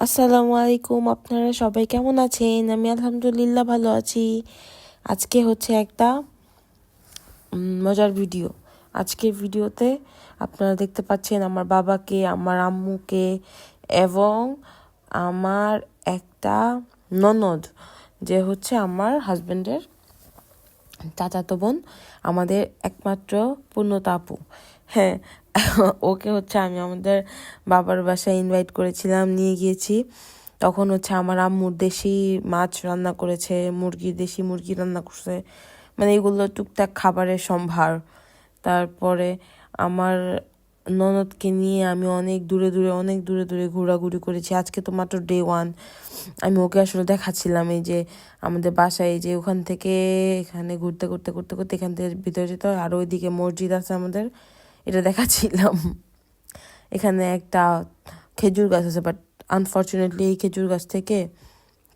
আসসালামু আলাইকুম, আপনারা সবাই কেমন আছেন? আমি আলহামদুলিল্লাহ ভালো আছি। আজকে হচ্ছে একটা মজার ভিডিও। আজকের ভিডিওতে আপনারা দেখতে পাচ্ছেন আমার বাবাকে, আমার আম্মুকে এবং আমার একটা ননদ, যে হচ্ছে আমার হাজবেন্ডের চাচাতো বোন, আমাদের একমাত্র পূর্ণতা আপু। হ্যাঁ, ওকে হচ্ছে আমি আমাদের বাবার বাসায় ইনভাইট করেছিলাম, নিয়ে গিয়েছি। তখন হচ্ছে আমার আম্মুর দেশি মাছ রান্না করেছে, দেশি মুরগি রান্না করছে, মানে এগুলো টুকটাক খাবারের সম্ভার। তারপরে আমার ননদকে নিয়ে আমি অনেক দূরে দূরে ঘোরাঘুরি করেছি। আজকে তো মাত্র ডে 1। আমি ওকে আসলে দেখাচ্ছিলাম এই যে আমাদের বাসায়, যে ওখান থেকে এখানে ঘুরতে ঘুরতে ঘুরতে ঘুরতে এখান থেকে ভিতরে যেতে হয়, আর ওইদিকে মসজিদ আছে আমাদের, এটা দেখাচ্ছিলাম। এখানে একটা খেজুর গাছ আছে, বাট আনফর্চুনেটলি এই খেজুর গাছ থেকে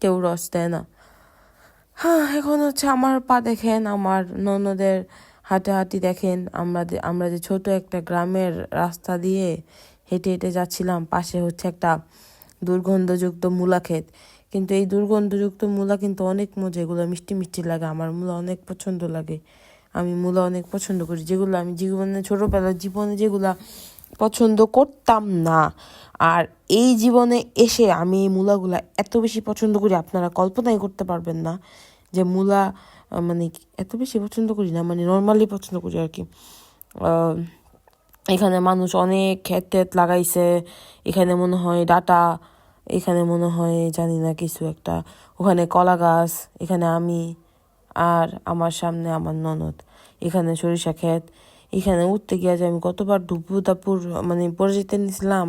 কেউ রস দেয় না। হ্যাঁ, এখন হচ্ছে আমার পা দেখেন, আমার ননদের হাঁটাহাঁটি দেখেন। আমরা যে ছোট একটা গ্রামের রাস্তা দিয়ে হেঁটে হেঁটে যাচ্ছিলাম, পাশে হচ্ছে একটা দুর্গন্ধযুক্ত মূলা ক্ষেত। কিন্তু এই দুর্গন্ধযুক্ত মূলা কিন্তু অনেক মজা, এগুলো মিষ্টি মিষ্টি লাগে। আমার মূলা অনেক পছন্দ লাগে, আমি মূলা অনেক পছন্দ করি, যেগুলো আমি ছোটোবেলার জীবনে যেগুলা পছন্দ করতাম না, আর এই জীবনে এসে আমি এই মূলাগুলা এত বেশি পছন্দ করি, আপনারা কল্পনাই করতে পারবেন না যে মূলা মানে এত বেশি পছন্দ করি না, মানে নর্মালি পছন্দ করি আর কি। এখানে মানুষ অনেক ক্ষেত টেত লাগাইছে, এখানে মনে হয় ডাটা, এখানে মনে হয় জানি না কিছু একটা, ওখানে কলা গাছ, এখানে আমি, আর আমার সামনে আমার ননদ। এখানে সরিষা ক্ষেত, এখানে উঠতে গিয়ে যে আমি কতবার দুপুর মানে পরে যেতে নিছিলাম,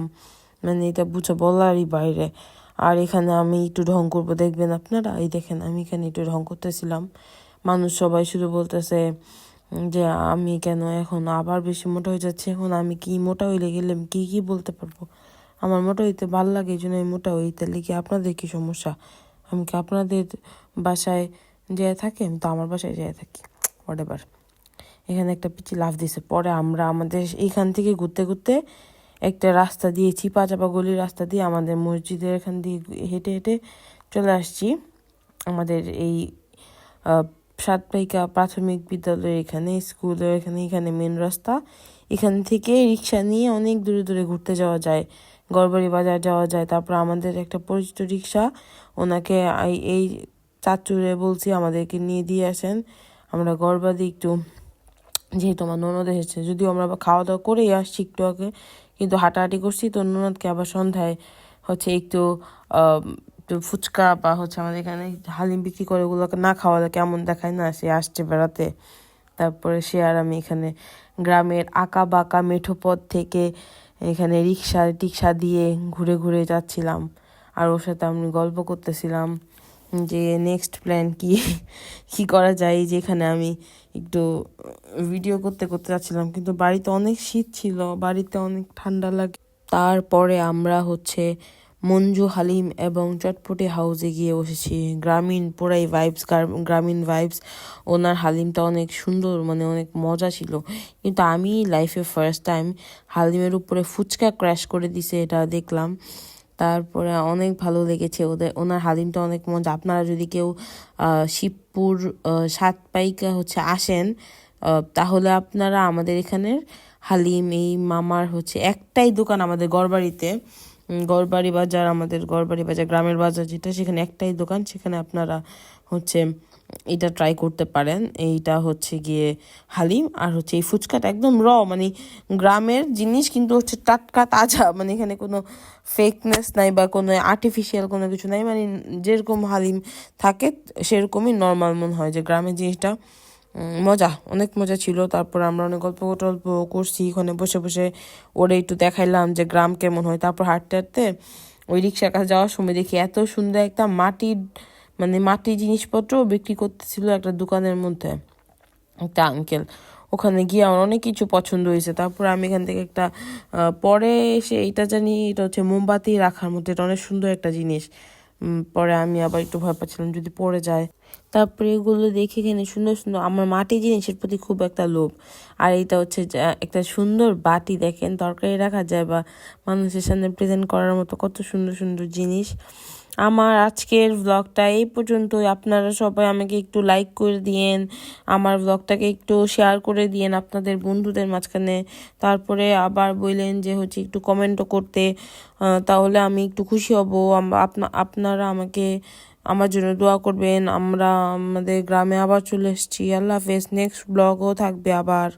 মানে এটা বুঝে বলারই বাইরে। আর এখানে আমি একটু ঢং করবো, দেখবেন আপনারা, এই দেখেন আমি এখানে একটু ঢং করতেছিলাম। মানুষ সবাই শুধু বলতেছে যে আমি কেন এখন আবার বেশি মোটা হয়ে যাচ্ছে, এখন আমি কি মোটা হইলে গেলে কি বলতে পারবো? আমার মোটা হইতে ভালো লাগে, এই জন্য আমি মোটা হই। তাহলে কি আপনাদের কি সমস্যা? আমি কি আপনাদের বাসায় যেয়ে থাকি? আমি তো আমার বাসায় যেয়ে থাকি, হোয়াটএভার। এখানে একটা পিচ্ছি লাফ দিয়েছে। পরে আমরা আমাদের এইখান থেকে ঘুরতে ঘুরতে একটা রাস্তা দিয়ে, চিপা চাপা গলির রাস্তা দিয়ে আমাদের মসজিদের এখান দিয়ে হেঁটে হেঁটে চলে আসছি আমাদের এই সাতপাইকা প্রাথমিক বিদ্যালয়ের এখানে, স্কুলের এখানে মেন রাস্তা। এখান থেকে রিক্সা নিয়ে অনেক দূরে দূরে ঘুরতে যাওয়া যায়, গড়বাড়ি বাজার যাওয়া যায়। তারপর আমাদের একটা পরিচিত রিক্সা, ওনাকে এই চাচুরে বলছি আমাদেরকে নিয়ে দিয়ে আসেন, আমরা গড়বাড়ি একটু, যেহেতু আমার ননদ এসেছে, যদিও আমরা খাওয়া দাওয়া করেই আসছি একটু আগে, কিন্তু হাঁটাহাঁটি করছি, তো ননদকে আবার সন্ধ্যায় হচ্ছে একটু ফুচকা বা হচ্ছে আমাদের এখানে হালিম বিক্রি করে, ওগুলোকে না খাওয়ালে কেমন দেখায় না, সে আসছে বেড়াতে। তারপরে সে আর আমি এখানে গ্রামের আঁকা বাঁকা মেঠো পথ থেকে এখানে রিক্সা দিয়ে ঘুরে ঘুরে যাচ্ছিলাম, আর ওর সাথে আমি গল্প করতেছিলাম যে নেক্সট প্ল্যান কি করা যায়। যেখানে আমি একটু ভিডিও করতে করতে যাচ্ছিলাম, কিন্তু বাড়িতে অনেক শীত ছিল, বাড়িতে অনেক ঠান্ডা লাগে। তারপরে আমরা হচ্ছে মঞ্জু হালিম এবং চটপটি হাউসে গিয়ে বসেছি। পুরাই ভাইবস, গ্রামীণ ভাইবস। ওনার হালিমটা অনেক সুন্দর, মানে অনেক মজা ছিল। কিন্তু আমি লাইফে ফার্স্ট টাইম হালিমের উপরে ফুচকা ক্র্যাশ করে দিছে, এটা দেখলাম। তারপরে অনেক ভালো লেগেছে ওনার হালিমটা অনেক মজা। আপনারা যদি কেউ শিবপুর সাতপাইকা হচ্ছে আসেন, তাহলে আপনারা আমাদের এখানের হালিম, এই মামার হচ্ছে একটাই দোকান আমাদের গড়বাড়ি বাজার, আমাদের গড়বাড়ি বাজার গ্রামের বাজার যেটা, সেখানে একটাই দোকান, সেখানে আপনারা হচ্ছে এটা ট্রাই করতে পারেন। এইটা হচ্ছে গিয়ে হালিম, আর হচ্ছে এই ফুচকাটা একদম মানে গ্রামের জিনিস, কিন্তু হচ্ছে টাটকা তাজা, মানে এখানে কোনো ফেকনেস নাই বা কোনো আর্টিফিশিয়াল কোনো কিছু নাই, মানে যেরকম হালিম থাকে সেরকমই নর্মাল মনে হয় যে গ্রামের জিনিসটা। অনেক মজা ছিল। তারপর আমরা অনেক গল্প টল্প করছি ওখানে বসে বসে, ওরে একটু দেখাইলাম যে গ্রাম কেমন হয়। তারপর হাঁটতে হাঁটতে ওই রিক্সার কাছে যাওয়ার সময় দেখি এত সুন্দর একটা মাটির জিনিসপত্র বিক্রি করতেছিল একটা দোকানের মধ্যে একটা আঙ্কেল। ওখানে গিয়ে আমার অনেক কিছু পছন্দ হয়েছে। তারপর আমি এখান থেকে একটা পরে এসে এটা জানি, এটা হচ্ছে মোমবাতি রাখার মধ্যে, এটা অনেক সুন্দর একটা জিনিস, পরে আমি আবার একটু ভয় পাচ্ছিলাম যদি পড়ে যায়। তারপরে এগুলো দেখে এখানে সুন্দর সুন্দর আমার মাটি জিনিসের প্রতি খুব একটা লোভ। আর এটা হচ্ছে একটা সুন্দর বাটি, দেখেন তরকারি রাখা যায় বা মানুষের সামনে প্রেজেন্ট করার মতো কত সুন্দর সুন্দর জিনিস। আমার আজকের ব্লগটা এই পর্যন্তই। আপনারা সবাই আমাকে একটু লাইক করে দিয়েন, আমার ব্লগটাকে একটু শেয়ার করে দিয়েন আপনাদের বন্ধুদের মাঝখানে। তারপরে আবার বললেন যে হচ্ছে একটু কমেন্টও করতে, তাহলে আমি একটু খুশি হব। আপনারা আমাকে আমার জন্য দোয়া করবেন। আমরা আমাদের গ্রামে আবার চলে এসেছি। আল্লাহ হাফেজ। নেক্সট ব্লগও থাকবে আবার।